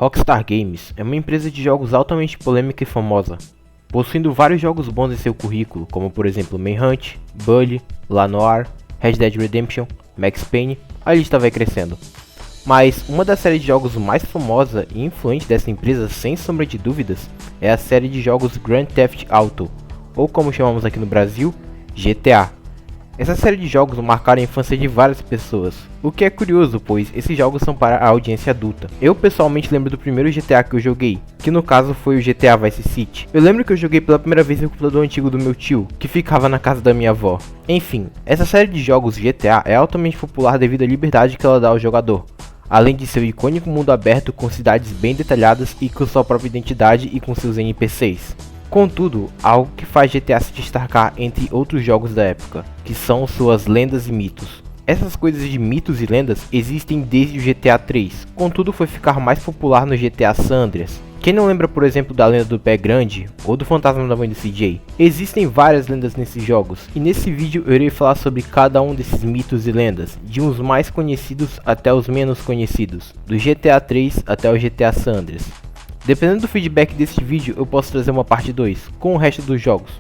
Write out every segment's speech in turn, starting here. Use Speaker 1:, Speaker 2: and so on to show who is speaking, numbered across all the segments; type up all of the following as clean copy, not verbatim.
Speaker 1: Rockstar Games é uma empresa de jogos altamente polêmica e famosa, possuindo vários jogos bons em seu currículo, como por exemplo Manhunt, Bully, La Noire, Red Dead Redemption, Max Payne, a lista vai crescendo. Mas uma das séries de jogos mais famosa e influente dessa empresa, sem sombra de dúvidas, é a série de jogos Grand Theft Auto, ou como chamamos aqui no Brasil, GTA. Essa série de jogos marcaram a infância de várias pessoas, o que é curioso, pois esses jogos são para a audiência adulta. Eu pessoalmente lembro do primeiro GTA que eu joguei, que no caso foi o GTA Vice City. Eu lembro que eu joguei pela primeira vez no computador antigo do meu tio, que ficava na casa da minha avó. Enfim, essa série de jogos GTA é altamente popular devido à liberdade que ela dá ao jogador, além de seu icônico mundo aberto com cidades bem detalhadas e com sua própria identidade e com seus NPCs. Contudo, algo que faz GTA se destacar entre outros jogos da época, que são suas lendas e mitos. Essas coisas de mitos e lendas existem desde o GTA 3, contudo foi ficar mais popular no GTA San Andreas. Quem não lembra, por exemplo, da lenda do pé grande, ou do fantasma da mãe do CJ? Existem várias lendas nesses jogos, e nesse vídeo eu irei falar sobre cada um desses mitos e lendas, de uns mais conhecidos até os menos conhecidos, do GTA 3 até o GTA San Andreas. Dependendo do feedback desse vídeo, eu posso trazer uma parte 2, com o resto dos jogos.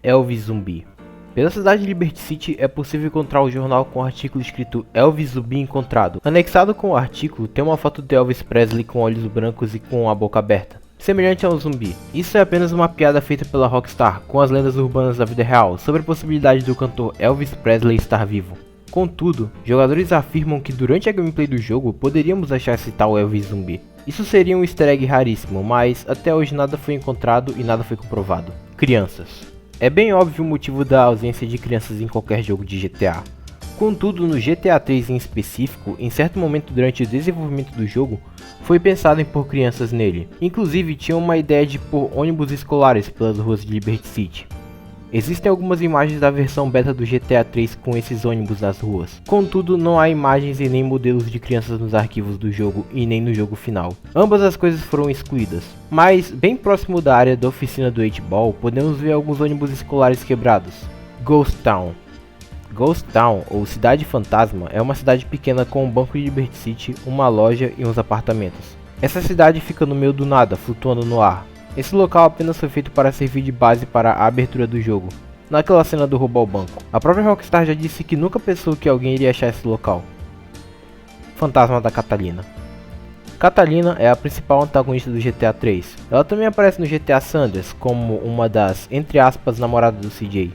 Speaker 1: Elvis Zumbi. Pela cidade de Liberty City é possível encontrar o jornal com o artigo escrito Elvis Zumbi encontrado. Anexado com o artigo tem uma foto de Elvis Presley com olhos brancos e com a boca aberta, semelhante a um zumbi. Isso é apenas uma piada feita pela Rockstar com as lendas urbanas da vida real sobre a possibilidade do cantor Elvis Presley estar vivo. Contudo, jogadores afirmam que durante a gameplay do jogo poderíamos achar esse tal Elvis Zumbi. Isso seria um easter egg raríssimo, mas até hoje nada foi encontrado e nada foi comprovado. Crianças. É bem óbvio o motivo da ausência de crianças em qualquer jogo de GTA. Contudo, no GTA 3 em específico, em certo momento durante o desenvolvimento do jogo, foi pensado em pôr crianças nele. Inclusive, tinha uma ideia de pôr ônibus escolares pelas ruas de Liberty City. Existem algumas imagens da versão beta do GTA 3 com esses ônibus nas ruas. Contudo, não há imagens e nem modelos de crianças nos arquivos do jogo e nem no jogo final. Ambas as coisas foram excluídas. Mas, bem próximo da área da oficina do 8-Ball, podemos ver alguns ônibus escolares quebrados. Ghost Town. Ghost Town, ou Cidade Fantasma, é uma cidade pequena com um banco de Liberty City, uma loja e uns apartamentos. Essa cidade fica no meio do nada, flutuando no ar. Esse local apenas foi feito para servir de base para a abertura do jogo, naquela cena do roubo ao banco. A própria Rockstar já disse que nunca pensou que alguém iria achar esse local. Fantasma da Catalina. Catalina é a principal antagonista do GTA 3. Ela também aparece no GTA San Andreas como uma das, entre aspas, namoradas do CJ.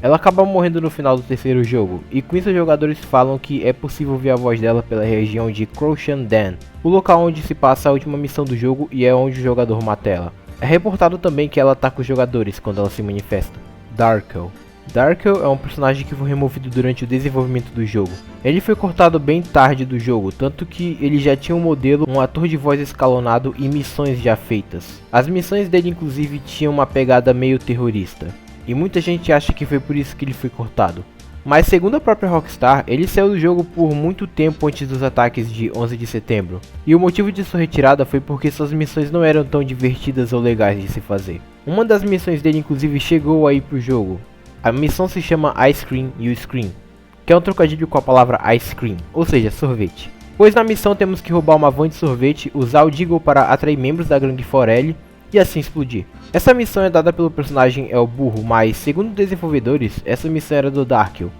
Speaker 1: Ela acaba morrendo no final do terceiro jogo, e com isso os jogadores falam que é possível ver a voz dela pela região de Croshan Dan, o local onde se passa a última missão do jogo e é onde o jogador mata ela. É reportado também que ela ataca os jogadores quando ela se manifesta. Darkel. Darkel é um personagem que foi removido durante o desenvolvimento do jogo. Ele foi cortado bem tarde do jogo, tanto que ele já tinha um modelo, um ator de voz escalonado e missões já feitas. As missões dele inclusive tinham uma pegada meio terrorista, e muita gente acha que foi por isso que ele foi cortado. Mas segundo a própria Rockstar, ele saiu do jogo por muito tempo antes dos ataques de 11 de setembro. E o motivo de sua retirada foi porque suas missões não eram tão divertidas ou legais de se fazer. Uma das missões dele inclusive chegou aí pro jogo. A missão se chama Ice Cream You Scream, que é um trocadilho com a palavra ice cream, ou seja, sorvete. Pois na missão temos que roubar uma van de sorvete, usar o Deagle para atrair membros da gangue Forelli e assim explodir. Essa missão é dada pelo personagem El Burro, mas segundo os desenvolvedores, essa missão era do Darkel.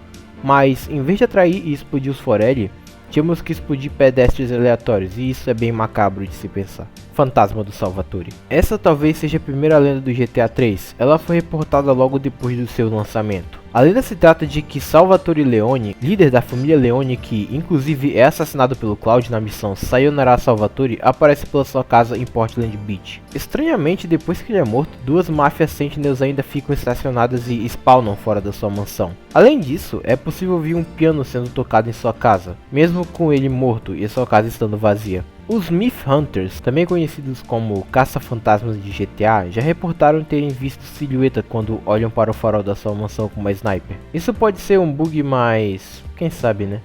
Speaker 1: Mas em vez de atrair e explodir os Forelli, tínhamos que explodir pedestres aleatórios, e isso é bem macabro de se pensar. Fantasma do Salvatore. Essa talvez seja a primeira lenda do GTA 3, ela foi reportada logo depois do seu lançamento. A lenda se trata de que Salvatore Leone, líder da família Leone que inclusive é assassinado pelo Cloud na missão Sayonara Salvatore, aparece pela sua casa em Portland Beach. Estranhamente, depois que ele é morto, duas máfias Sentinels ainda ficam estacionadas e spawnam fora da sua mansão. Além disso, é possível ouvir um piano sendo tocado em sua casa, mesmo com ele morto e sua casa estando vazia. Os Myth Hunters, também conhecidos como caça-fantasmas de GTA, já reportaram terem visto silhueta quando olham para o farol da sua mansão com uma sniper. Isso pode ser um bug, mas quem sabe, né?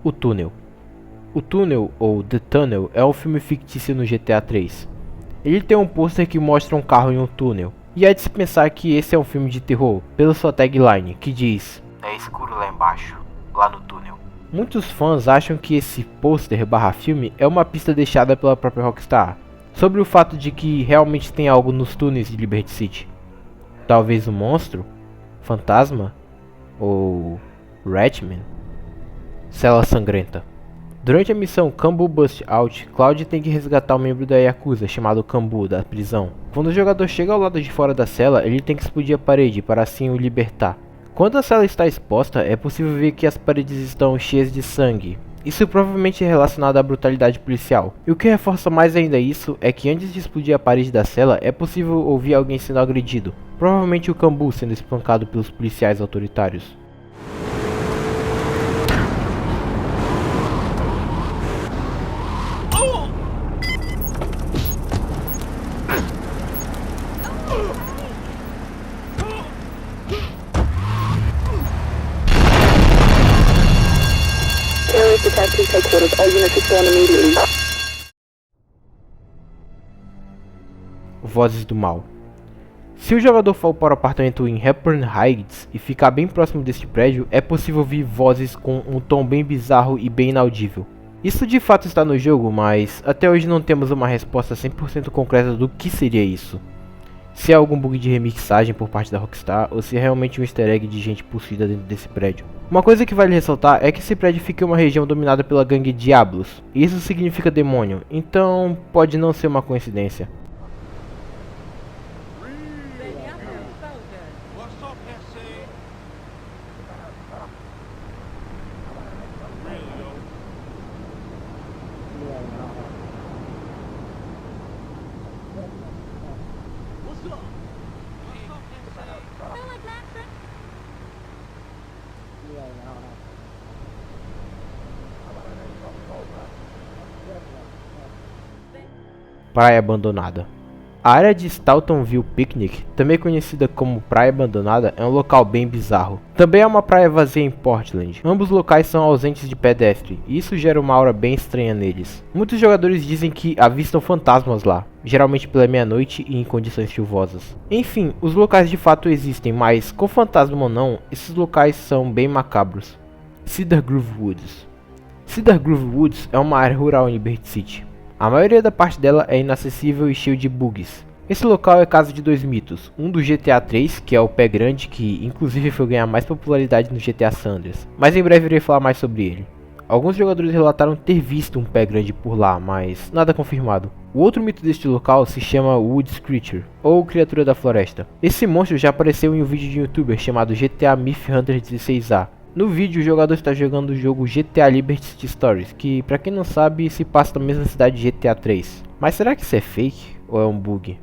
Speaker 1: O Túnel. O Túnel, ou The Tunnel, é um filme fictício no GTA 3. Ele tem um pôster que mostra um carro em um túnel. E é de se pensar que esse é um filme de terror, pela sua tagline, que diz: "É escuro lá embaixo, lá no túnel". Muitos fãs acham que esse pôster barra filme é uma pista deixada pela própria Rockstar, sobre o fato de que realmente tem algo nos túneis de Liberty City. Talvez um monstro? Fantasma? Ou Ratman? Cela sangrenta. Durante a missão Kambu Bust Out, Cloud tem que resgatar um membro da Yakuza chamado Kambu da prisão. Quando o jogador chega ao lado de fora da cela, ele tem que explodir a parede para assim o libertar. Quando a cela está exposta, é possível ver que as paredes estão cheias de sangue. Isso provavelmente é relacionado à brutalidade policial. E o que reforça mais ainda isso é que antes de explodir a parede da cela, é possível ouvir alguém sendo agredido. Provavelmente o Kambu sendo espancado pelos policiais autoritários. Vozes do mal. Se o jogador for para o apartamento em Hepburn Heights e ficar bem próximo deste prédio, é possível ouvir vozes com um tom bem bizarro e bem inaudível. Isso de fato está no jogo, mas até hoje não temos uma resposta 100% concreta do que seria isso. Se é algum bug de remixagem por parte da Rockstar, ou se é realmente um easter egg de gente possuída dentro desse prédio. Uma coisa que vale ressaltar é que esse prédio fica em uma região dominada pela gangue Diablos, e isso significa demônio, então pode não ser uma coincidência. Praia abandonada. A área de Stauntonville Picnic, também conhecida como Praia Abandonada, é um local bem bizarro. Também há uma praia vazia em Portland. Ambos locais são ausentes de pedestre, e isso gera uma aura bem estranha neles. Muitos jogadores dizem que avistam fantasmas lá, geralmente pela meia-noite e em condições chuvosas. Enfim, os locais de fato existem, mas com fantasma ou não, esses locais são bem macabros. Cedar Grove Woods. Cedar Grove Woods é uma área rural em Liberty City. A maioria da parte dela é inacessível e cheio de bugs. Esse local é casa de dois mitos, um do GTA 3, que é o Pé Grande, que inclusive foi ganhar mais popularidade no GTA Sanders, mas em breve irei falar mais sobre ele. Alguns jogadores relataram ter visto um Pé Grande por lá, mas nada confirmado. O outro mito deste local se chama Woods Creature, ou Criatura da Floresta. Esse monstro já apareceu em um vídeo de um youtuber chamado GTA Myth Hunter 16A. No vídeo, o jogador está jogando o jogo GTA Liberty City Stories, que, pra quem não sabe, se passa na mesma cidade de GTA 3. Mas será que isso é fake ou é um bug?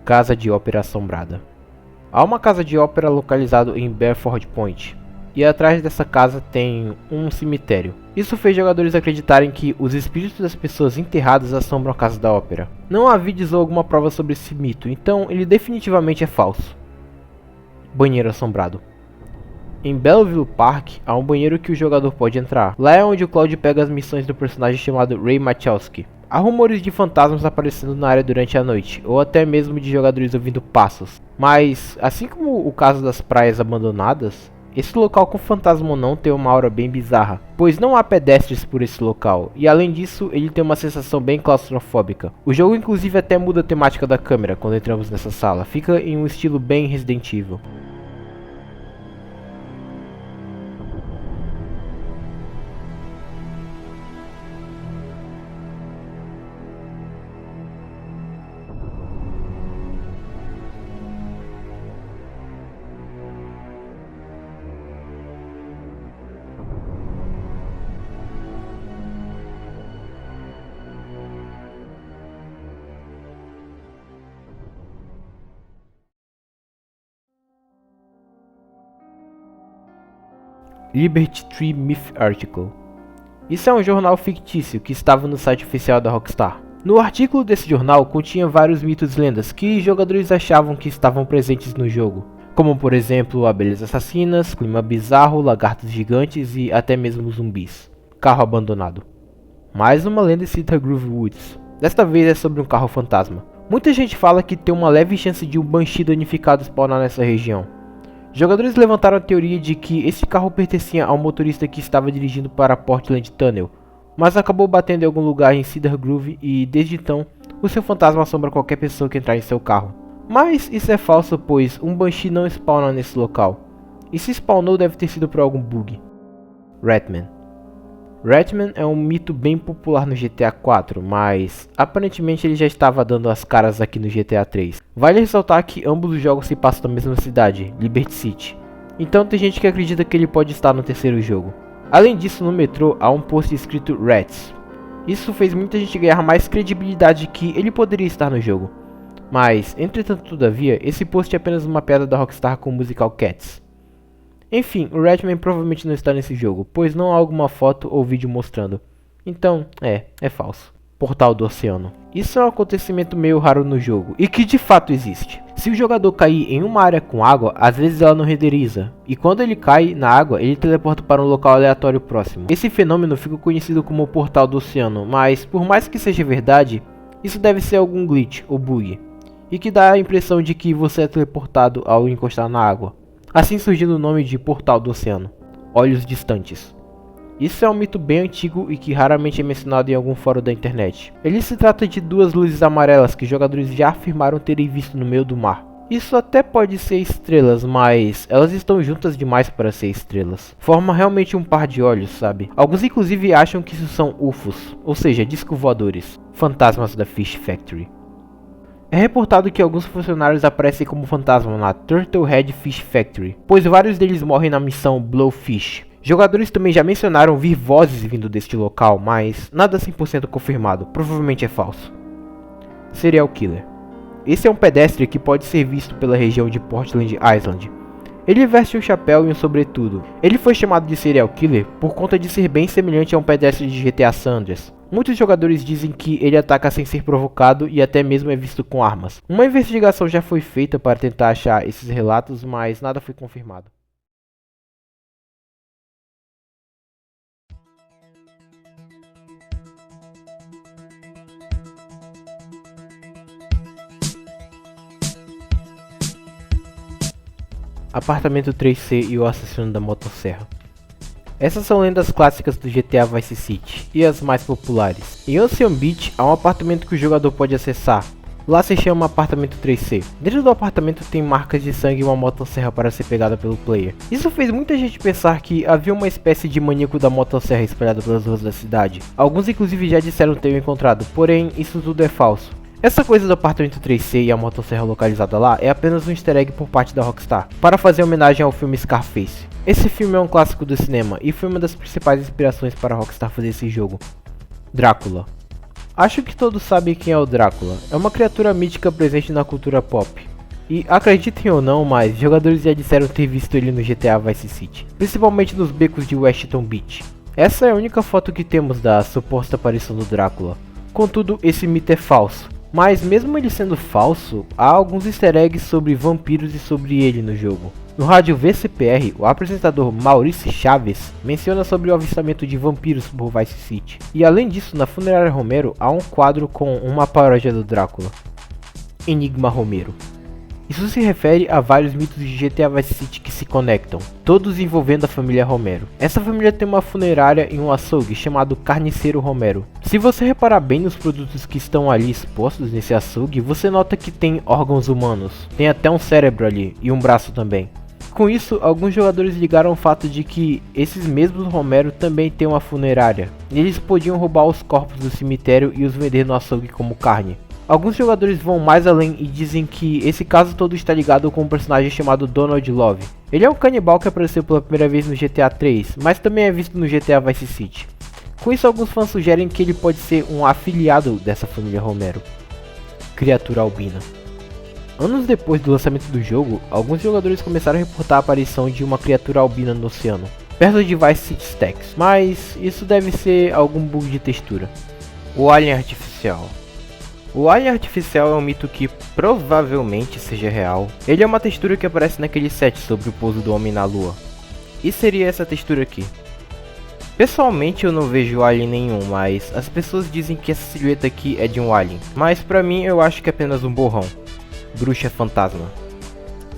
Speaker 1: Casa de Ópera Assombrada. Há uma casa de ópera localizada em Bedford Point, e atrás dessa casa tem um cemitério. Isso fez jogadores acreditarem que os espíritos das pessoas enterradas assombram a casa da ópera. Não há vídeos ou alguma prova sobre esse mito, então ele definitivamente é falso. Banheiro assombrado. Em Belleville Park, há um banheiro que o jogador pode entrar. Lá é onde o Cloud pega as missões do personagem chamado Ray Machowski. Há rumores de fantasmas aparecendo na área durante a noite, ou até mesmo de jogadores ouvindo passos. Mas, assim como o caso das praias abandonadas, esse local com fantasma ou não tem uma aura bem bizarra, pois não há pedestres por esse local, e além disso ele tem uma sensação bem claustrofóbica. O jogo inclusive até muda a temática da câmera quando entramos nessa sala, fica em um estilo bem Resident Evil. Liberty Tree Myth Article. Isso é um jornal fictício que estava no site oficial da Rockstar. No artículo desse jornal continha vários mitos e lendas que jogadores achavam que estavam presentes no jogo, como por exemplo abelhas assassinas, clima bizarro, lagartos gigantes e até mesmo zumbis. Carro abandonado. Mais uma lenda cita Groove Woods. Desta vez é sobre um carro fantasma. Muita gente fala que tem uma leve chance de um Banshee danificado spawnar nessa região. Jogadores levantaram a teoria de que esse carro pertencia a um motorista que estava dirigindo para Portland Tunnel, mas acabou batendo em algum lugar em Cedar Grove e, desde então, o seu fantasma assombra qualquer pessoa que entrar em seu carro. Mas isso é falso, pois um Banshee não spawna nesse local, e se spawnou deve ter sido por algum bug. Ratman. Ratman é um mito bem popular no GTA 4, mas aparentemente ele já estava dando as caras aqui no GTA 3. Vale ressaltar que ambos os jogos se passam na mesma cidade, Liberty City, então tem gente que acredita que ele pode estar no terceiro jogo. Além disso, no metrô há um post escrito Rats. Isso fez muita gente ganhar mais credibilidade que ele poderia estar no jogo. Mas, entretanto todavia, esse post é apenas uma piada da Rockstar com o musical Cats. Enfim, o Ratman provavelmente não está nesse jogo, pois não há alguma foto ou vídeo mostrando. Então, é falso. Portal do Oceano. Isso é um acontecimento meio raro no jogo, e que de fato existe. Se o jogador cair em uma área com água, às vezes ela não renderiza, e quando ele cai na água, ele teleporta para um local aleatório próximo. Esse fenômeno fica conhecido como o Portal do Oceano, mas por mais que seja verdade, isso deve ser algum glitch ou bug, e que dá a impressão de que você é teleportado ao encostar na água. Assim surgindo o nome de Portal do Oceano, Olhos Distantes. Isso é um mito bem antigo e que raramente é mencionado em algum fórum da internet. Ele se trata de duas luzes amarelas que jogadores já afirmaram terem visto no meio do mar. Isso até pode ser estrelas, mas elas estão juntas demais para ser estrelas. Forma realmente um par de olhos, sabe? Alguns inclusive acham que isso são UFOs, ou seja, discos voadores, fantasmas da Fish Factory. É reportado que alguns funcionários aparecem como fantasma na Turtlehead Fish Factory, pois vários deles morrem na missão Blowfish. Jogadores também já mencionaram ouvir vozes vindo deste local, mas nada 100% confirmado, provavelmente é falso. Serial Killer. Esse é um pedestre que pode ser visto pela região de Portland Island. Ele veste um chapéu e um sobretudo. Ele foi chamado de Serial Killer por conta de ser bem semelhante a um pedestre de GTA San Andreas. Muitos jogadores dizem que ele ataca sem ser provocado e até mesmo é visto com armas. Uma investigação já foi feita para tentar achar esses relatos, mas nada foi confirmado. Apartamento 3C e o assassino da motosserra. Essas são lendas clássicas do GTA Vice City, e as mais populares. Em Ocean Beach há um apartamento que o jogador pode acessar. Lá se chama Apartamento 3C. Dentro do apartamento tem marcas de sangue e uma motosserra para ser pegada pelo player. Isso fez muita gente pensar que havia uma espécie de maníaco da motosserra espalhada pelas ruas da cidade. Alguns inclusive já disseram ter o encontrado, porém isso tudo é falso. Essa coisa do Apartamento 3C e a motosserra localizada lá é apenas um easter egg por parte da Rockstar, para fazer homenagem ao filme Scarface. Esse filme é um clássico do cinema e foi uma das principais inspirações para a Rockstar fazer esse jogo. Drácula. Acho que todos sabem quem é o Drácula. É uma criatura mítica presente na cultura pop. E acreditem ou não, mas jogadores já disseram ter visto ele no GTA Vice City, principalmente nos becos de Washington Beach. Essa é a única foto que temos da suposta aparição do Drácula. Contudo, esse mito é falso. Mas mesmo ele sendo falso, há alguns easter eggs sobre vampiros e sobre ele no jogo. No rádio VCPR, o apresentador Maurício Chaves menciona sobre o avistamento de vampiros por Vice City. E além disso, na funerária Romero há um quadro com uma paródia do Drácula, Enigma Romero. Isso se refere a vários mitos de GTA Vice City que se conectam, todos envolvendo a família Romero. Essa família tem uma funerária e um açougue chamado Carniceiro Romero. Se você reparar bem nos produtos que estão ali expostos nesse açougue, você nota que tem órgãos humanos, tem até um cérebro ali e um braço também. Com isso, alguns jogadores ligaram o fato de que esses mesmos Romero também têm uma funerária, e eles podiam roubar os corpos do cemitério e os vender no açougue como carne. Alguns jogadores vão mais além e dizem que esse caso todo está ligado com um personagem chamado Donald Love. Ele é um canibal que apareceu pela primeira vez no GTA 3, mas também é visto no GTA Vice City. Com isso, alguns fãs sugerem que ele pode ser um afiliado dessa família Romero. Criatura albina. Anos depois do lançamento do jogo, alguns jogadores começaram a reportar a aparição de uma criatura albina no oceano, perto de Vice City Stacks, mas isso deve ser algum bug de textura. O Alien Artificial. O Alien Artificial é um mito que provavelmente seja real. Ele é uma textura que aparece naquele set sobre o pouso do homem na lua. E seria essa textura aqui. Pessoalmente eu não vejo alien nenhum, mas as pessoas dizem que essa silhueta aqui é de um alien. Mas pra mim eu acho que é apenas um borrão. Bruxa fantasma.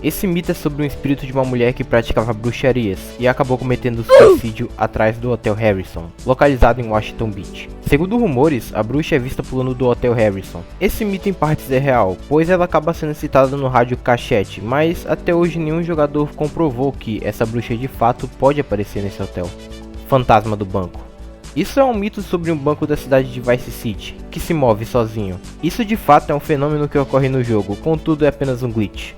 Speaker 1: Esse mito é sobre um espírito de uma mulher que praticava bruxarias e acabou cometendo suicídio atrás do Hotel Harrison, localizado em Washington Beach. Segundo rumores, a bruxa é vista pulando do Hotel Harrison. Esse mito em partes é real, pois ela acaba sendo citada no rádio Cachette, mas até hoje nenhum jogador comprovou que essa bruxa de fato pode aparecer nesse hotel. Fantasma do banco. Isso é um mito sobre um banco da cidade de Vice City, que se move sozinho. Isso de fato é um fenômeno que ocorre no jogo, contudo é apenas um glitch.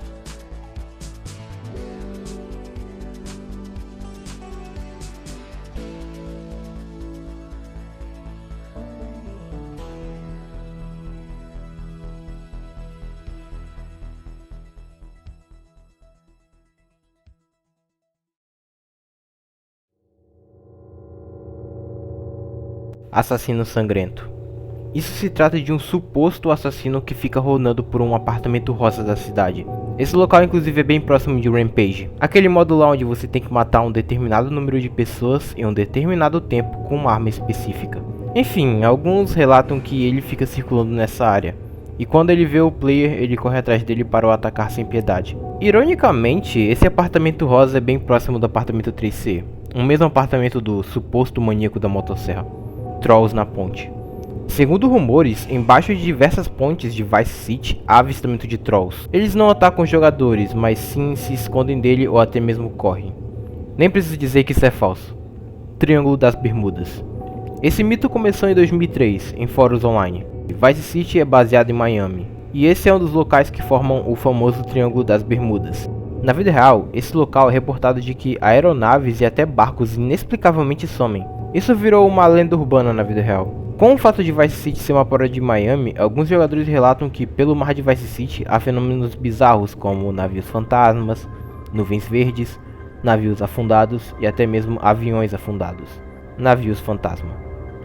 Speaker 1: Assassino sangrento. Isso se trata de um suposto assassino que fica rondando por um apartamento rosa da cidade. Esse local inclusive é bem próximo de Rampage, aquele modo lá onde você tem que matar um determinado número de pessoas em um determinado tempo com uma arma específica. Enfim, alguns relatam que ele fica circulando nessa área, e quando ele vê o player, ele corre atrás dele para o atacar sem piedade. Ironicamente, esse apartamento rosa é bem próximo do apartamento 3C, o mesmo apartamento do suposto maníaco da motosserra. Trolls na ponte. Segundo rumores, embaixo de diversas pontes de Vice City há avistamento de trolls. Eles não atacam os jogadores, mas sim se escondem dele ou até mesmo correm. Nem preciso dizer que isso é falso. Triângulo das Bermudas. Esse mito começou em 2003, em fóruns online. Vice City é baseado em Miami, e esse é um dos locais que formam o famoso Triângulo das Bermudas. Na vida real, esse local é reportado de que aeronaves e até barcos inexplicavelmente somem. Isso virou uma lenda urbana na vida real. Com o fato de Vice City ser uma paródia de Miami, alguns jogadores relatam que pelo mar de Vice City há fenômenos bizarros como navios fantasmas, nuvens verdes, navios afundados e até mesmo aviões afundados. Navios fantasma.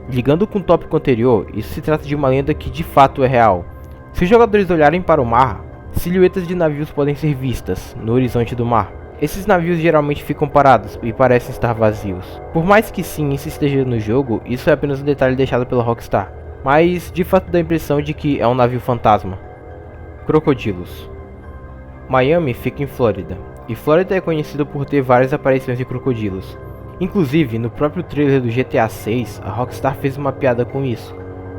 Speaker 1: Ligando com o tópico anterior, isso se trata de uma lenda que de fato é real. Se os jogadores olharem para o mar, silhuetas de navios podem ser vistas no horizonte do mar. Esses navios geralmente ficam parados e parecem estar vazios. Por mais que sim, isso esteja no jogo, isso é apenas um detalhe deixado pela Rockstar. Mas de fato dá a impressão de que é um navio fantasma. Crocodilos. Miami fica em Flórida, e Flórida é conhecido por ter várias aparições de crocodilos. Inclusive, no próprio trailer do GTA 6, a Rockstar fez uma piada com isso,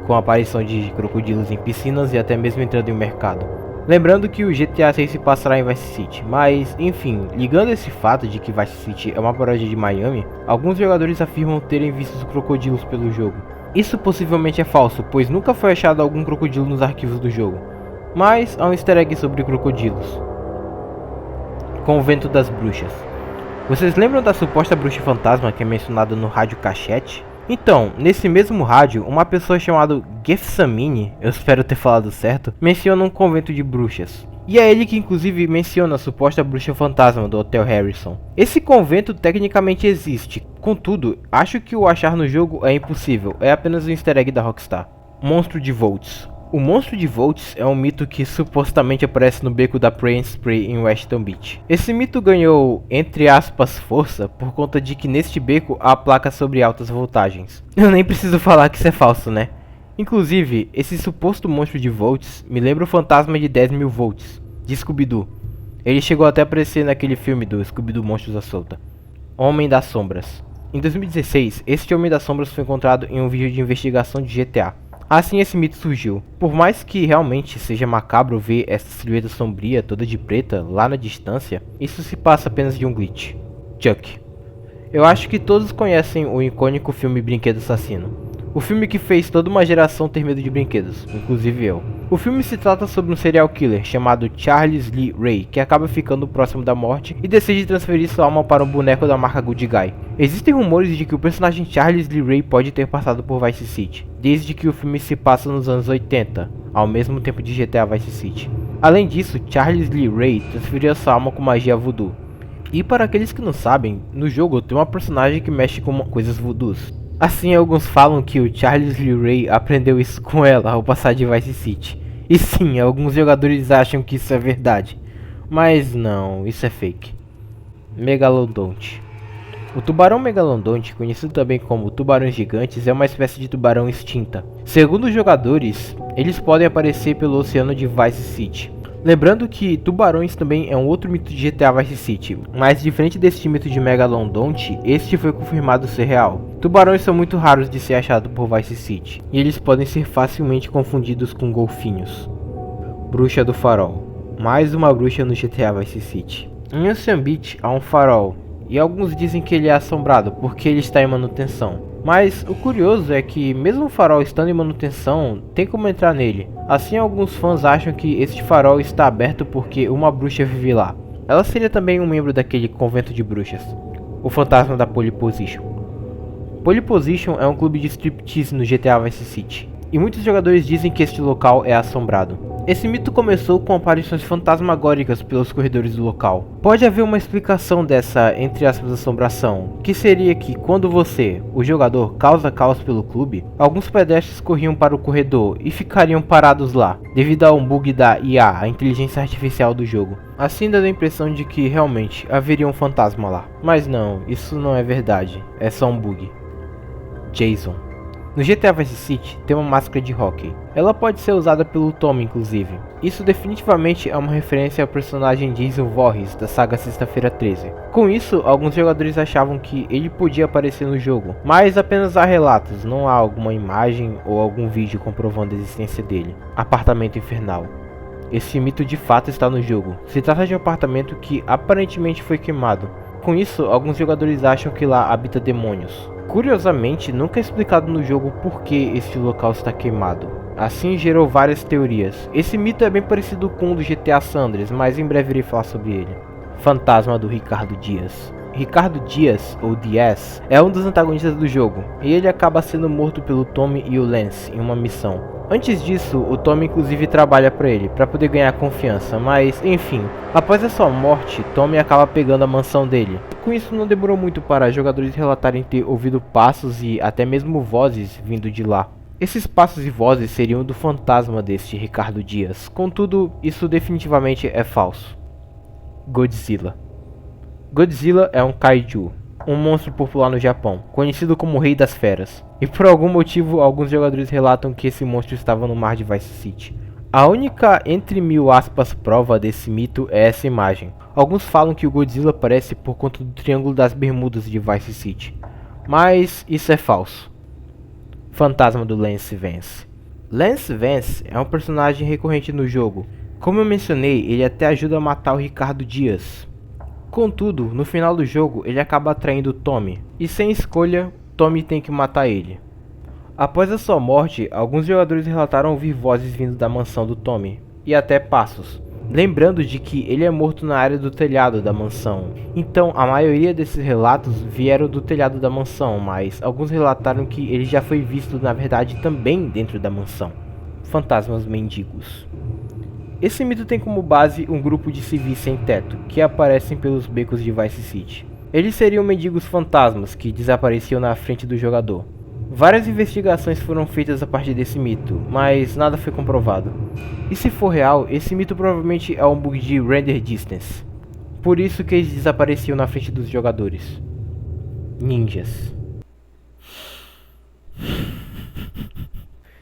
Speaker 1: com a aparição de crocodilos em piscinas e até mesmo entrando em um mercado. Lembrando que o GTA 6 se passará em Vice City, mas enfim, ligando esse fato de que Vice City é uma paródia de Miami, alguns jogadores afirmam terem visto os crocodilos pelo jogo. Isso possivelmente é falso, pois nunca foi achado algum crocodilo nos arquivos do jogo, mas há um easter egg sobre crocodilos. Convento das Bruxas. Vocês lembram da suposta bruxa fantasma que é mencionada no rádio Cachette? Então, nesse mesmo rádio, uma pessoa chamada Gethsemane, eu espero ter falado certo, menciona um convento de bruxas. E é ele que inclusive menciona a suposta bruxa fantasma do Hotel Harrison. Esse convento tecnicamente existe, contudo, acho que o achar no jogo é impossível, é apenas um easter egg da Rockstar. Monstro de Volts. O monstro de Volts é um mito que supostamente aparece no beco da Pray and Spray em Weston Beach. Esse mito ganhou, entre aspas, força por conta de que neste beco há placas sobre altas voltagens. Eu nem preciso falar que isso é falso, né? Inclusive, esse suposto monstro de Volts me lembra o fantasma de 10.000 volts, de Scooby-Doo. Ele chegou até a aparecer naquele filme do Scooby-Doo Monstros à Solta. Homem das Sombras. Em 2016, este Homem das Sombras foi encontrado em um vídeo de investigação de GTA. Assim esse mito surgiu. Por mais que realmente seja macabro ver essa silhueta sombria toda de preta lá na distância, isso se passa apenas de um glitch. Chuck. Eu acho que todos conhecem o icônico filme Brinquedo Assassino. O filme que fez toda uma geração ter medo de brinquedos, inclusive eu. O filme se trata sobre um serial killer chamado Charles Lee Ray, que acaba ficando próximo da morte e decide transferir sua alma para um boneco da marca Good Guy. Existem rumores de que o personagem Charles Lee Ray pode ter passado por Vice City, desde que o filme se passa nos anos 80, ao mesmo tempo de GTA Vice City. Além disso, Charles Lee Ray transferiu sua alma com magia voodoo. E para aqueles que não sabem, no jogo tem uma personagem que mexe com coisas voodoos. Assim, alguns falam que o Charles Lee Ray aprendeu isso com ela ao passar de Vice City. E sim, alguns jogadores acham que isso é verdade. Mas não, isso é fake. Megalodonte. O tubarão megalodonte, conhecido também como tubarões gigantes, é uma espécie de tubarão extinta. Segundo os jogadores, eles podem aparecer pelo oceano de Vice City. Lembrando que tubarões também é um outro mito de GTA Vice City, mas diferente deste mito de Megalodonte, este foi confirmado ser real. Tubarões são muito raros de ser achados por Vice City, e eles podem ser facilmente confundidos com golfinhos. Bruxa do Farol. Mais uma bruxa no GTA Vice City. Em Ocean Beach há um farol, e alguns dizem que ele é assombrado porque ele está em manutenção. Mas o curioso é que, mesmo o farol estando em manutenção, tem como entrar nele. Assim, alguns fãs acham que este farol está aberto porque uma bruxa vive lá. Ela seria também um membro daquele convento de bruxas, o fantasma da Pole Position. Pole Position é um clube de striptease no GTA Vice City, e muitos jogadores dizem que este local é assombrado. Esse mito começou com aparições fantasmagóricas pelos corredores do local. Pode haver uma explicação dessa, entre aspas, assombração, que seria que quando você, o jogador, causa caos pelo clube, alguns pedestres corriam para o corredor e ficariam parados lá, devido a um bug da IA, a inteligência artificial do jogo. Assim dando a impressão de que realmente haveria um fantasma lá. Mas não, isso não é verdade, é só um bug. Jason. No GTA Vice City tem uma máscara de hóquei. Ela pode ser usada pelo Tommy, inclusive. Isso definitivamente é uma referência ao personagem Jason Voorhees da saga Sexta-feira 13. Com isso, alguns jogadores achavam que ele podia aparecer no jogo, mas apenas há relatos, não há alguma imagem ou algum vídeo comprovando a existência dele. Apartamento Infernal. Esse mito de fato está no jogo. Se trata de um apartamento que aparentemente foi queimado. Com isso, alguns jogadores acham que lá habita demônios. Curiosamente, nunca é explicado no jogo por que este local está queimado. Assim gerou várias teorias. Esse mito é bem parecido com o do GTA San Andreas, mas em breve irei falar sobre ele. Fantasma do Ricardo Dias. Ricardo Dias, ou Diaz, é um dos antagonistas do jogo, e ele acaba sendo morto pelo Tommy e o Lance em uma missão. Antes disso, o Tommy inclusive trabalha para ele, para poder ganhar confiança, mas enfim, após a sua morte, Tommy acaba pegando a mansão dele. Com isso não demorou muito para jogadores relatarem ter ouvido passos e até mesmo vozes vindo de lá. Esses passos e vozes seriam do fantasma deste Ricardo Dias, contudo, isso definitivamente é falso. Godzilla. Godzilla é um kaiju, um monstro popular no Japão, conhecido como Rei das Feras. E por algum motivo, alguns jogadores relatam que esse monstro estava no mar de Vice City. A única, entre mil aspas, prova desse mito é essa imagem. Alguns falam que o Godzilla aparece por conta do Triângulo das Bermudas de Vice City. Mas isso é falso. Fantasma do Lance Vance. Lance Vance é um personagem recorrente no jogo. Como eu mencionei, ele até ajuda a matar o Ricardo Dias. Contudo, no final do jogo, ele acaba atraindo Tommy, e sem escolha, Tommy tem que matar ele. Após a sua morte, alguns jogadores relataram ouvir vozes vindo da mansão do Tommy, e até passos, lembrando de que ele é morto na área do telhado da mansão. Então, a maioria desses relatos vieram do telhado da mansão, mas alguns relataram que ele já foi visto na verdade também dentro da mansão. Fantasmas mendigos. Esse mito tem como base um grupo de civis sem teto, que aparecem pelos becos de Vice City. Eles seriam mendigos fantasmas que desapareciam na frente do jogador. Várias investigações foram feitas a partir desse mito, mas nada foi comprovado. E se for real, esse mito provavelmente é um bug de render distance. Por isso que eles desapareciam na frente dos jogadores. Ninjas.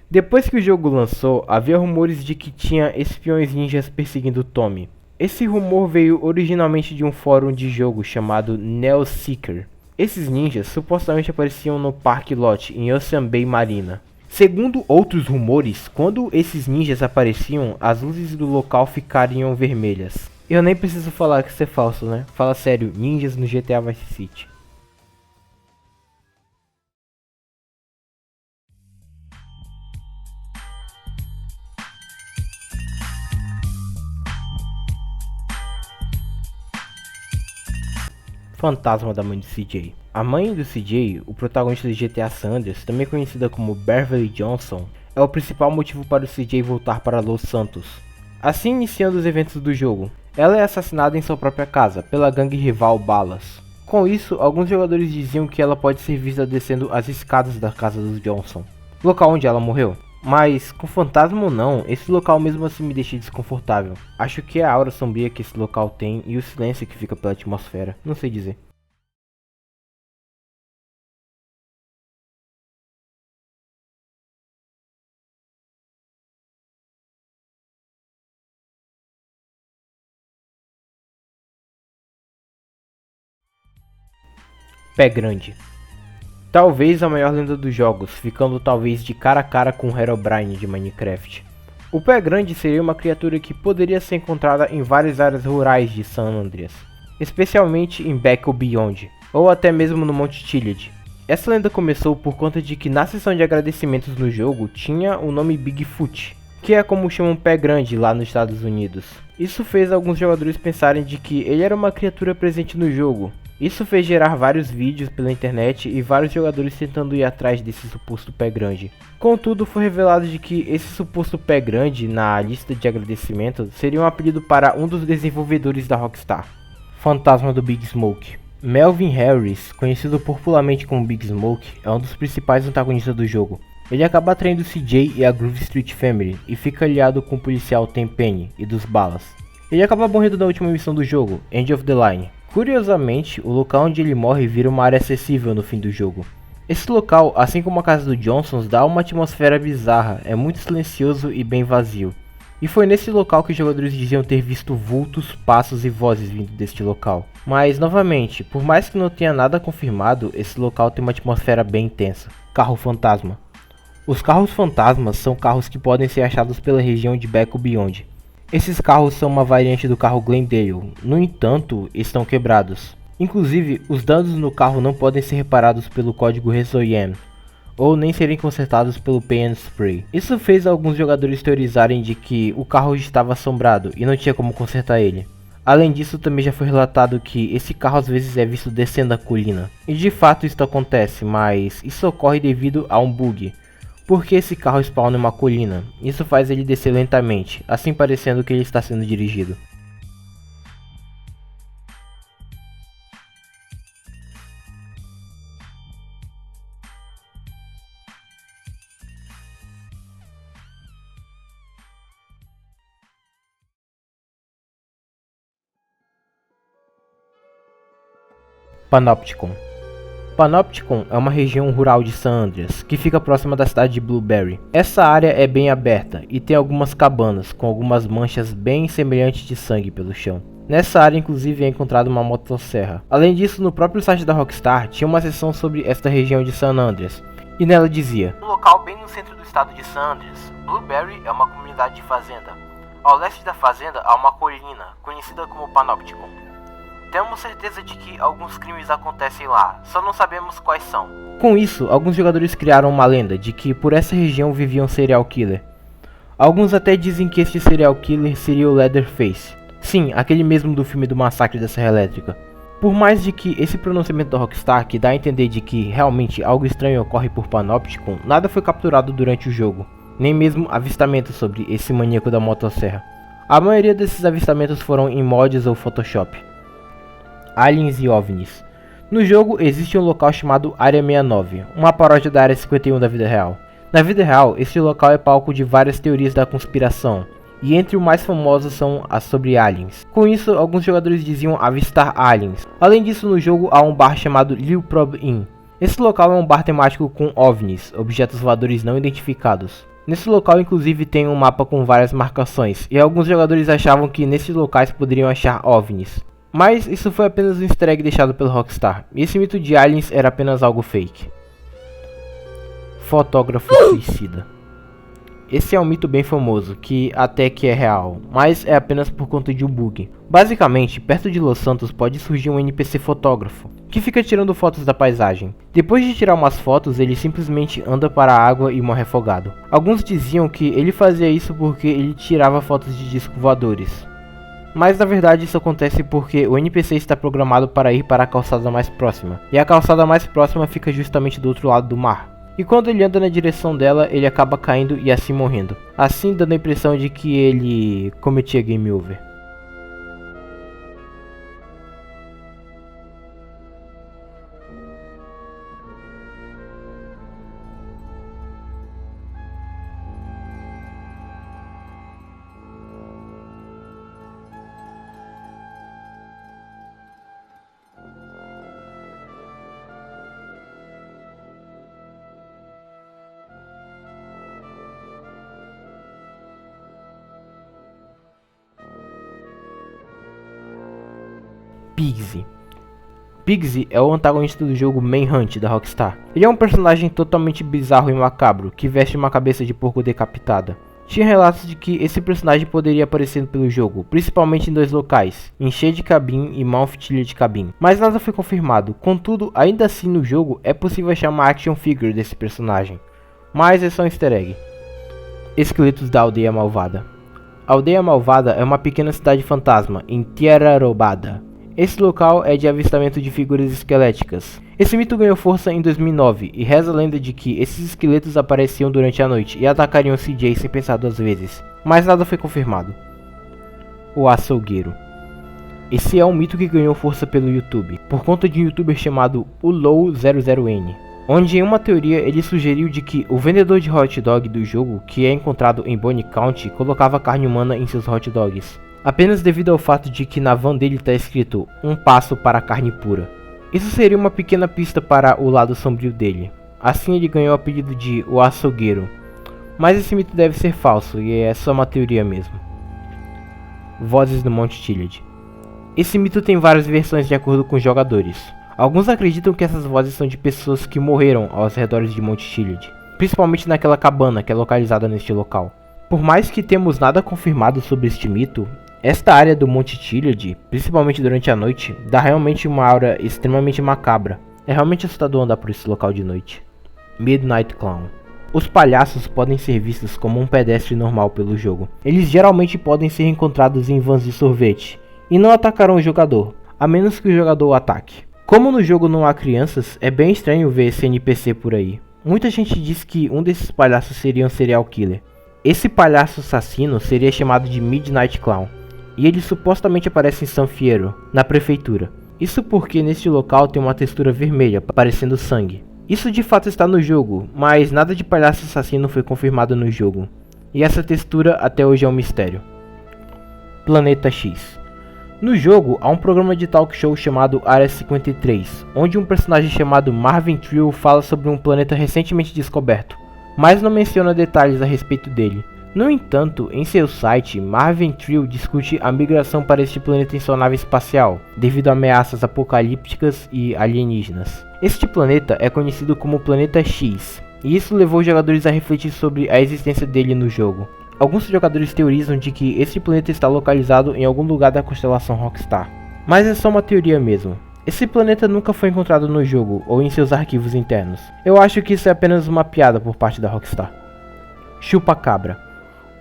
Speaker 1: Depois que o jogo lançou, havia rumores de que tinha espiões ninjas perseguindo Tommy. Esse rumor veio originalmente de um fórum de jogo chamado Neoseeker. Esses ninjas supostamente apareciam no Parque Lot, em Ocean Bay Marina. Segundo outros rumores, quando esses ninjas apareciam, as luzes do local ficariam vermelhas. Eu nem preciso falar que isso é falso, né? Fala sério, ninjas no GTA Vice City. Fantasma da mãe do CJ. A mãe do CJ, o protagonista do GTA San Andreas, também conhecida como Beverly Johnson, é o principal motivo para o CJ voltar para Los Santos. Assim iniciando os eventos do jogo, ela é assassinada em sua própria casa, pela gangue rival Balas. Com isso, alguns jogadores diziam que ela pode ser vista descendo as escadas da casa dos Johnson, local onde ela morreu. Mas, com fantasma ou não, esse local mesmo assim me deixa desconfortável. Acho que é a aura sombria que esse local tem e o silêncio que fica pela atmosfera, não sei dizer. Pé Grande. Talvez a maior lenda dos jogos, ficando talvez de cara a cara com o Herobrine de Minecraft. O Pé Grande seria uma criatura que poderia ser encontrada em várias áreas rurais de San Andreas, especialmente em Back Beyond, ou até mesmo no Monte Chiliad. Essa lenda começou por conta de que na seção de agradecimentos no jogo tinha o nome Bigfoot, que é como chamam Pé Grande lá nos Estados Unidos. Isso fez alguns jogadores pensarem de que ele era uma criatura presente no jogo. Isso fez gerar vários vídeos pela internet e vários jogadores tentando ir atrás desse suposto Pé Grande. Contudo, foi revelado de que esse suposto Pé Grande na lista de agradecimentos seria um apelido para um dos desenvolvedores da Rockstar. Fantasma do Big Smoke. Melvin Harris, conhecido popularmente como Big Smoke, é um dos principais antagonistas do jogo. Ele acaba atraindo o CJ e a Groove Street Family e fica aliado com o policial Tenpenny e dos Balas. Ele acaba morrendo na última missão do jogo, End of the Line. Curiosamente, o local onde ele morre vira uma área acessível no fim do jogo. Esse local, assim como a casa do Johnsons, dá uma atmosfera bizarra, é muito silencioso e bem vazio. E foi nesse local que os jogadores diziam ter visto vultos, passos e vozes vindo deste local. Mas, novamente, por mais que não tenha nada confirmado, esse local tem uma atmosfera bem intensa. Carro Fantasma. Os carros fantasmas são carros que podem ser achados pela região de Back Beyond. Esses carros são uma variante do carro Glendale, no entanto, estão quebrados. Inclusive, os danos no carro não podem ser reparados pelo código Resoyen, ou nem serem consertados pelo Paint and Spray. Isso fez alguns jogadores teorizarem de que o carro estava assombrado e não tinha como consertar ele. Além disso, também já foi relatado que esse carro às vezes é visto descendo a colina. E de fato isso acontece, mas isso ocorre devido a um bug. Porque esse carro spawna em uma colina, isso faz ele descer lentamente, assim parecendo que ele está sendo dirigido. Panopticon. Panopticon é uma região rural de San Andreas, que fica próxima da cidade de Blueberry. Essa área é bem aberta e tem algumas cabanas com algumas manchas bem semelhantes de sangue pelo chão. Nessa área inclusive é encontrada uma motosserra. Além disso, no próprio site da Rockstar tinha uma seção sobre esta região de San Andreas, e nela dizia: um local bem no centro do estado de San Andreas, Blueberry é uma comunidade de fazenda. Ao leste da fazenda há uma colina, conhecida como Panopticon. Temos certeza de que alguns crimes acontecem lá, só não sabemos quais são. Com isso, alguns jogadores criaram uma lenda de que por essa região vivia um serial killer. Alguns até dizem que este serial killer seria o Leatherface. Sim, aquele mesmo do filme do massacre da Serra Elétrica. Por mais de que esse pronunciamento da Rockstar que dá a entender de que realmente algo estranho ocorre por Panopticon, nada foi capturado durante o jogo, nem mesmo avistamentos sobre esse maníaco da motosserra. A maioria desses avistamentos foram em mods ou Photoshop. Aliens e OVNIs. No jogo existe um local chamado Área 69, uma paródia da Área 51 da vida real. Na vida real, este local é palco de várias teorias da conspiração, e entre os mais famosos são as sobre aliens. Com isso, alguns jogadores diziam avistar aliens. Além disso, no jogo há um bar chamado Lil Prob Inn. Esse local é um bar temático com OVNIs, objetos voadores não identificados. Nesse local inclusive tem um mapa com várias marcações, e alguns jogadores achavam que nesses locais poderiam achar OVNIs. Mas isso foi apenas um easter egg deixado pelo Rockstar, e esse mito de aliens era apenas algo fake. Fotógrafo suicida. Esse é um mito bem famoso, que até que é real, mas é apenas por conta de um bug. Basicamente, perto de Los Santos pode surgir um NPC fotógrafo, que fica tirando fotos da paisagem. Depois de tirar umas fotos, ele simplesmente anda para a água e morre afogado. Alguns diziam que ele fazia isso porque ele tirava fotos de discos voadores. Mas na verdade isso acontece porque o NPC está programado para ir para a calçada mais próxima, e a calçada mais próxima fica justamente do outro lado do mar. E quando ele anda na direção dela, ele acaba caindo e assim morrendo, assim dando a impressão de que ele cometia game over. Piggsy. Piggsy é o antagonista do jogo Manhunt da Rockstar. Ele é um personagem totalmente bizarro e macabro, que veste uma cabeça de porco decapitada. Tinha relatos de que esse personagem poderia aparecer pelo jogo, principalmente em dois locais, em Shade Cabin e Mount Chiliad Cabin, mas nada foi confirmado. Contudo, ainda assim no jogo é possível achar uma action figure desse personagem, mas é só um easter egg. Esqueletos da Aldeia Malvada. A Aldeia Malvada é uma pequena cidade fantasma em Tierra Robada. Esse local é de avistamento de figuras esqueléticas. Esse mito ganhou força em 2009 e reza a lenda de que esses esqueletos apareciam durante a noite e atacariam CJ sem pensar duas vezes, mas nada foi confirmado. O açougueiro. Esse é um mito que ganhou força pelo YouTube, por conta de um youtuber chamado Ulow00N, onde em uma teoria ele sugeriu de que o vendedor de hot dog do jogo, que é encontrado em Bonnie County, colocava carne humana em seus hot dogs, apenas devido ao fato de que na van dele está escrito "um passo para a carne pura". Isso seria uma pequena pista para o lado sombrio dele. Assim ele ganhou o apelido de o açougueiro. Mas esse mito deve ser falso e é só uma teoria mesmo. Vozes do Monte Chiliad. Esse mito tem várias versões de acordo com os jogadores. Alguns acreditam que essas vozes são de pessoas que morreram aos redores de Monte Chiliad, principalmente naquela cabana que é localizada neste local. Por mais que temos nada confirmado sobre este mito, esta área do Monte Chiliad, principalmente durante a noite, dá realmente uma aura extremamente macabra. É realmente assustador andar por esse local de noite. Midnight Clown. Os palhaços podem ser vistos como um pedestre normal pelo jogo. Eles geralmente podem ser encontrados em vans de sorvete, e não atacarão o jogador, a menos que o jogador o ataque. Como no jogo não há crianças, é bem estranho ver esse NPC por aí. Muita gente diz que um desses palhaços seria um serial killer. Esse palhaço assassino seria chamado de Midnight Clown, e ele supostamente aparece em San Fierro, na prefeitura. Isso porque neste local tem uma textura vermelha, parecendo sangue. Isso de fato está no jogo, mas nada de palhaço assassino foi confirmado no jogo, e essa textura até hoje é um mistério. Planeta X. No jogo, há um programa de talk show chamado Área 53, onde um personagem chamado Marvin Trill fala sobre um planeta recentemente descoberto, mas não menciona detalhes a respeito dele. No entanto, em seu site, Marvin Trill discute a migração para este planeta em sua nave espacial, devido a ameaças apocalípticas e alienígenas. Este planeta é conhecido como Planeta X, e isso levou os jogadores a refletir sobre a existência dele no jogo. Alguns jogadores teorizam de que este planeta está localizado em algum lugar da constelação Rockstar, mas é só uma teoria mesmo. Esse planeta nunca foi encontrado no jogo ou em seus arquivos internos. Eu acho que isso é apenas uma piada por parte da Rockstar. Chupa-cabra.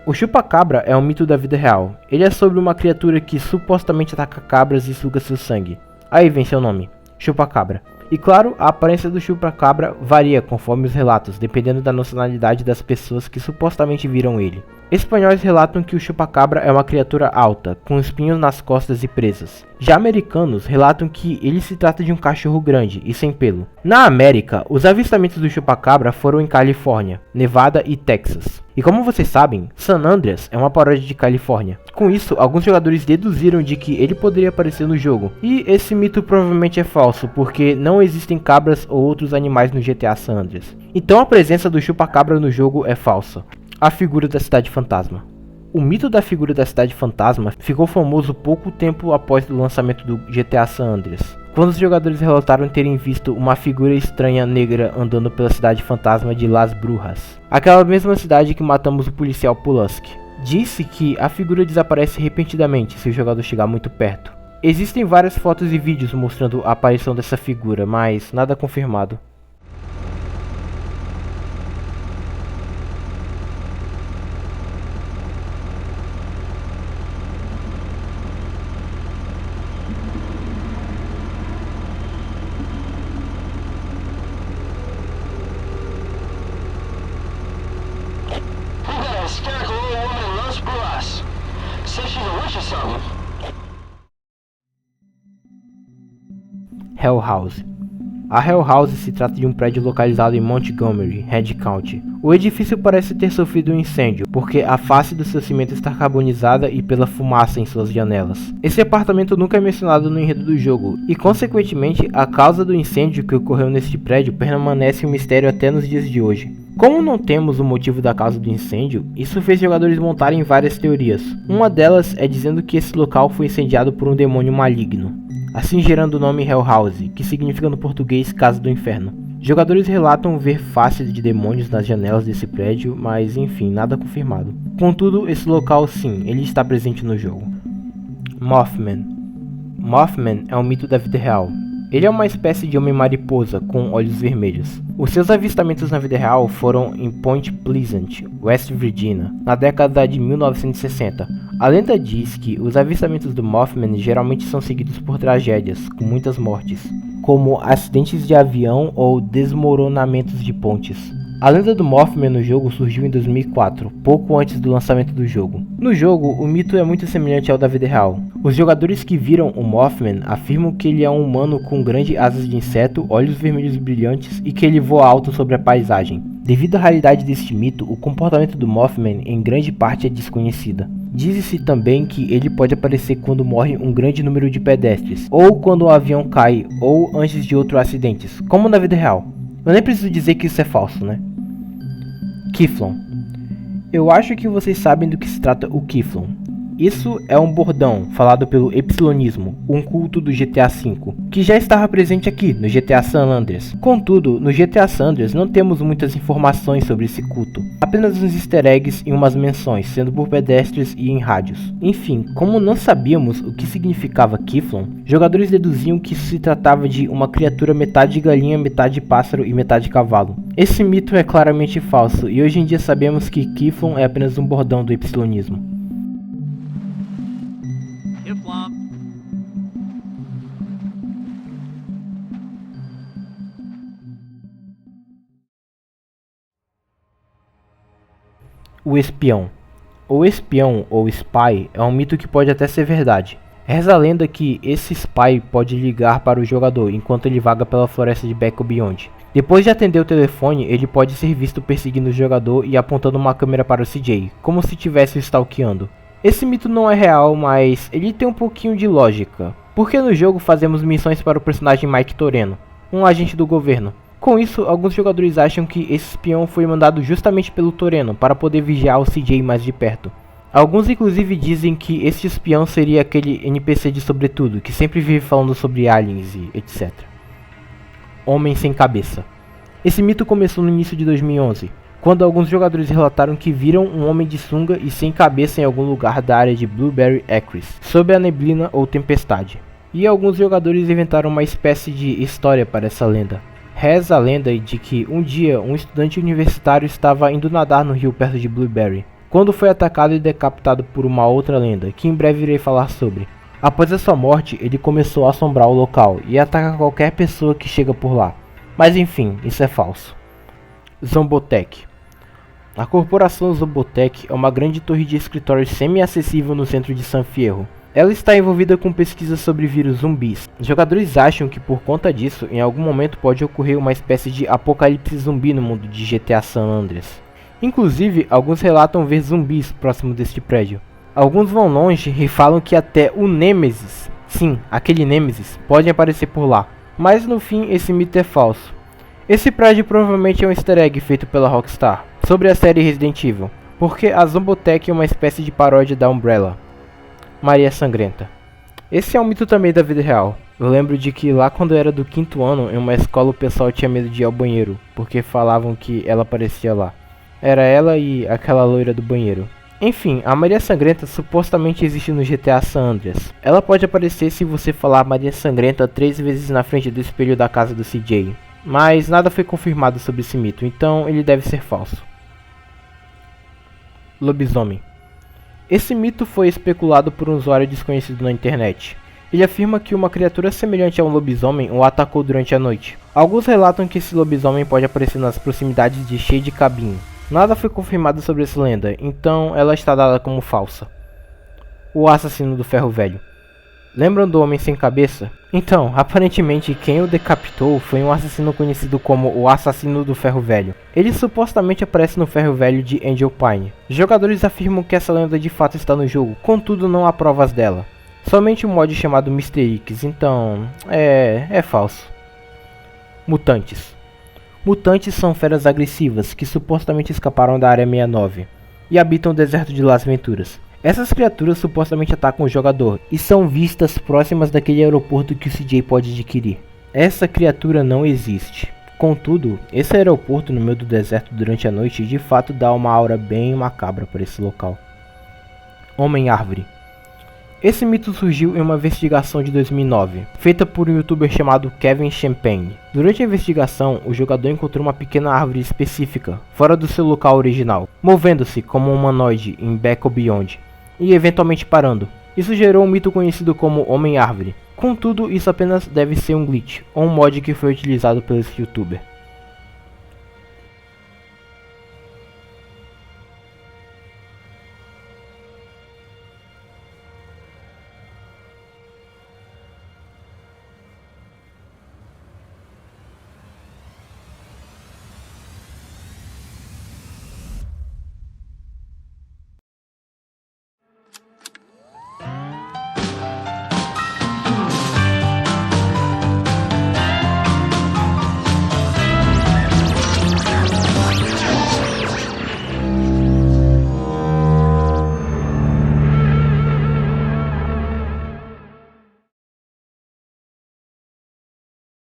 Speaker 1: O chupa-cabra é um mito da vida real. Ele é sobre uma criatura que supostamente ataca cabras e suga seu sangue. Aí vem seu nome, chupa-cabra. E claro, a aparência do chupacabra varia conforme os relatos, dependendo da nacionalidade das pessoas que supostamente viram ele. Espanhóis relatam que o chupacabra é uma criatura alta, com espinhos nas costas e presas. Já americanos relatam que ele se trata de um cachorro grande e sem pelo. Na América, os avistamentos do chupacabra foram em Califórnia, Nevada e Texas. E como vocês sabem, San Andreas é uma paródia de Califórnia. Com isso, alguns jogadores deduziram de que ele poderia aparecer no jogo. E esse mito provavelmente é falso, porque não existem cabras ou outros animais no GTA San Andreas. Então a presença do chupacabra no jogo é falsa. A figura da cidade fantasma. O mito da figura da cidade fantasma ficou famoso pouco tempo após o lançamento do GTA San Andreas, quando os jogadores relataram terem visto uma figura estranha negra andando pela cidade fantasma de Las Brujas, aquela mesma cidade que matamos o policial Pulaski. Disse que a figura desaparece repentinamente se o jogador chegar muito perto. Existem várias fotos e vídeos mostrando a aparição dessa figura, mas nada confirmado.
Speaker 2: Hysterical old woman in Los Brujas. Says she's a witch or something.
Speaker 1: Hell House. A Hell House se trata de um prédio localizado em Montgomery, Head County. O edifício parece ter sofrido um incêndio, porque a face do seu cimento está carbonizada e pela fumaça em suas janelas. Esse apartamento nunca é mencionado no enredo do jogo, e consequentemente a causa do incêndio que ocorreu neste prédio permanece um mistério até nos dias de hoje. Como não temos o motivo da causa do incêndio, isso fez jogadores montarem várias teorias. Uma delas é dizendo que esse local foi incendiado por um demônio maligno, assim gerando o nome Hell House, que significa no português Casa do Inferno. Jogadores relatam ver faces de demônios nas janelas desse prédio, mas enfim, nada confirmado. Contudo, esse local sim, ele está presente no jogo. Mothman. Mothman é um mito da vida real. Ele é uma espécie de homem-mariposa com olhos vermelhos. Os seus avistamentos na vida real foram em Point Pleasant, West Virginia, na década de 1960. A lenda diz que os avistamentos do Mothman geralmente são seguidos por tragédias, com muitas mortes, como acidentes de avião ou desmoronamentos de pontes. A lenda do Mothman no jogo surgiu em 2004, pouco antes do lançamento do jogo. No jogo, o mito é muito semelhante ao da vida real. Os jogadores que viram o Mothman afirmam que ele é um humano com grandes asas de inseto, olhos vermelhos brilhantes e que ele voa alto sobre a paisagem. Devido à raridade deste mito, o comportamento do Mothman em grande parte é desconhecida. Diz-se também que ele pode aparecer quando morre um grande número de pedestres, ou quando um avião cai, ou antes de outros acidentes, como na vida real. Eu nem preciso dizer que isso é falso, né? Kiflon. Eu acho que vocês sabem do que se trata o Kiflon. Isso é um bordão falado pelo Epsilonismo, um culto do GTA V, que já estava presente aqui no GTA San Andreas. Contudo, no GTA San Andreas não temos muitas informações sobre esse culto, apenas uns easter eggs e umas menções, sendo por pedestres e em rádios. Enfim, como não sabíamos o que significava Kiflon, jogadores deduziam que isso se tratava de uma criatura metade galinha, metade pássaro e metade cavalo. Esse mito é claramente falso, e hoje em dia sabemos que Kiflon é apenas um bordão do Epsilonismo. O espião. O espião ou spy é um mito que pode até ser verdade. Reza a lenda que esse spy pode ligar para o jogador enquanto ele vaga pela floresta de Back Beyond. Depois de atender o telefone, ele pode ser visto perseguindo o jogador e apontando uma câmera para o CJ, como se estivesse o stalkeando. Esse mito não é real, mas ele tem um pouquinho de lógica, porque no jogo fazemos missões para o personagem Mike Toreno, um agente do governo. Com isso, alguns jogadores acham que esse espião foi mandado justamente pelo Toreno para poder vigiar o CJ mais de perto. Alguns inclusive dizem que esse espião seria aquele NPC de sobretudo, que sempre vive falando sobre aliens e etc. Homem sem cabeça. Esse mito começou no início de 2011, quando alguns jogadores relataram que viram um homem de sunga e sem cabeça em algum lugar da área de Blueberry Acres, sob a neblina ou tempestade. E alguns jogadores inventaram uma espécie de história para essa lenda. Reza a lenda de que um dia um estudante universitário estava indo nadar no rio perto de Blueberry, quando foi atacado e decapitado por uma outra lenda, que em breve irei falar sobre. Após a sua morte, ele começou a assombrar o local e ataca qualquer pessoa que chega por lá. Mas enfim, isso é falso. Zombotech. A corporação Zombotech é uma grande torre de escritórios semi-acessível no centro de San Fierro. Ela está envolvida com pesquisas sobre vírus zumbis. Os jogadores acham que por conta disso, em algum momento pode ocorrer uma espécie de apocalipse zumbi no mundo de GTA San Andreas. Inclusive, alguns relatam ver zumbis próximo deste prédio. Alguns vão longe e falam que até o Nemesis, sim, aquele Nemesis, pode aparecer por lá. Mas no fim, esse mito é falso. Esse prédio provavelmente é um easter egg feito pela Rockstar sobre a série Resident Evil, porque a Zombotech é uma espécie de paródia da Umbrella. Maria Sangrenta. Esse é um mito também da vida real. Eu lembro de que lá quando eu era do 5º ano, em uma escola o pessoal tinha medo de ir ao banheiro, porque falavam que ela aparecia lá. Era ela e aquela loira do banheiro. Enfim, a Maria Sangrenta supostamente existe no GTA San Andreas. Ela pode aparecer se você falar Maria Sangrenta 3 vezes na frente do espelho da casa do CJ. Mas nada foi confirmado sobre esse mito, então ele deve ser falso. Lobisomem. Esse mito foi especulado por um usuário desconhecido na internet. Ele afirma que uma criatura semelhante a um lobisomem o atacou durante a noite. Alguns relatam que esse lobisomem pode aparecer nas proximidades de Shade Cabin. Nada foi confirmado sobre essa lenda, então ela está dada como falsa. O assassino do ferro velho. Lembram do homem sem cabeça? Então, aparentemente quem o decapitou foi um assassino conhecido como o assassino do ferro velho. Ele supostamente aparece no ferro velho de Angel Pine. Jogadores afirmam que essa lenda de fato está no jogo, contudo não há provas dela. Somente um mod chamado Mr. X, então é falso. Mutantes. Mutantes são feras agressivas que supostamente escaparam da Área 69 e habitam o deserto de Las Venturas. Essas criaturas supostamente atacam o jogador e são vistas próximas daquele aeroporto que o CJ pode adquirir. Essa criatura não existe. Contudo, esse aeroporto no meio do deserto durante a noite de fato dá uma aura bem macabra para esse local. Homem-Árvore. Esse mito surgiu em uma investigação de 2009, feita por um youtuber chamado Kevin Champagne. Durante a investigação, o jogador encontrou uma pequena árvore específica, fora do seu local original, movendo-se como um humanoide em Back or Beyond, e eventualmente parando. Isso gerou um mito conhecido como Homem-Árvore. Contudo, isso apenas deve ser um glitch, ou um mod que foi utilizado por esse youtuber.